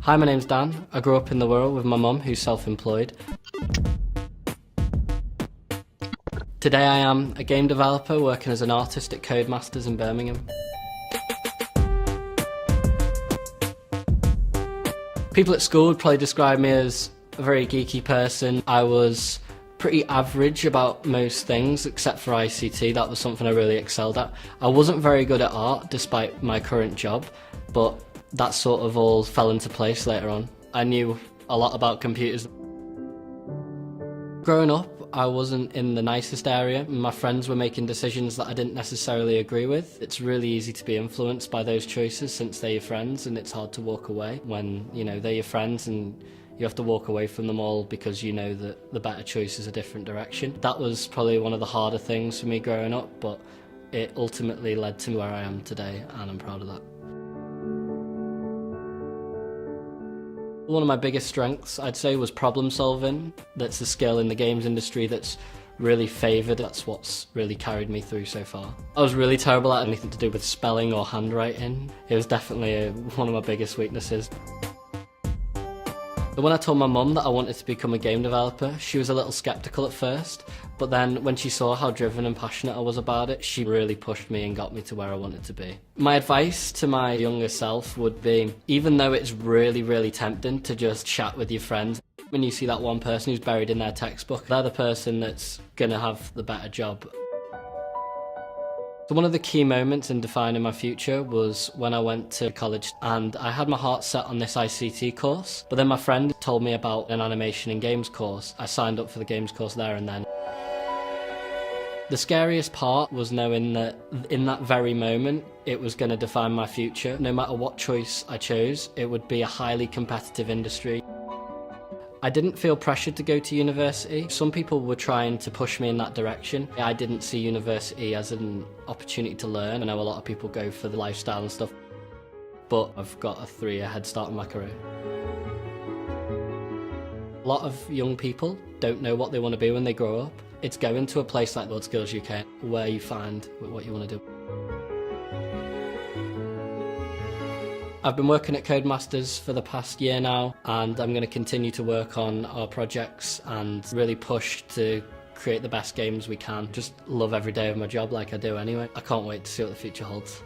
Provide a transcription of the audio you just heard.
Hi, my name's Dan. I grew up in the Wirral with my mum, who's self-employed. Today I am a game developer working as an artist at Codemasters in Birmingham. People at school would probably describe me as a very geeky person. I was pretty average about most things except for ICT. That was something I really excelled at. I wasn't very good at art despite my current job, but that sort of all fell into place later on. I knew a lot about computers. Growing up, I wasn't in the nicest area. My friends were making decisions that I didn't necessarily agree with. It's really easy to be influenced by those choices since they're your friends, and it's hard to walk away when, they're your friends and you have to walk away from them all because you know that the better choice is a different direction. That was probably one of the harder things for me growing up, but it ultimately led to where I am today, and I'm proud of that. One of my biggest strengths, I'd say, was problem solving. That's a skill in the games industry that's really favoured. That's what's really carried me through so far. I was really terrible at anything to do with spelling or handwriting. It was definitely one of my biggest weaknesses. But when I told my mum that I wanted to become a game developer, she was a little sceptical at first, but then when she saw how driven and passionate I was about it, she really pushed me and got me to where I wanted to be. My advice to my younger self would be, even though it's really, really tempting to just chat with your friends, when you see that one person who's buried in their textbook, they're the person that's going to have the better job. So one of the key moments in defining my future was when I went to college and I had my heart set on this ICT course, but then my friend told me about an animation and games course. I signed up for the games course there and then. The scariest part was knowing that in that very moment it was going to define my future. No matter what choice I chose, it would be a highly competitive industry. I didn't feel pressured to go to university. Some people were trying to push me in that direction. I didn't see university as an opportunity to learn. I know a lot of people go for the lifestyle and stuff, but I've got a 3-year head start in my career. A lot of young people don't know what they want to be when they grow up. It's going to a place like WorldSkills UK where you find what you want to do. I've been working at Codemasters for the past year now, and I'm going to continue to work on our projects and really push to create the best games we can. Just love every day of my job like I do anyway. I can't wait to see what the future holds.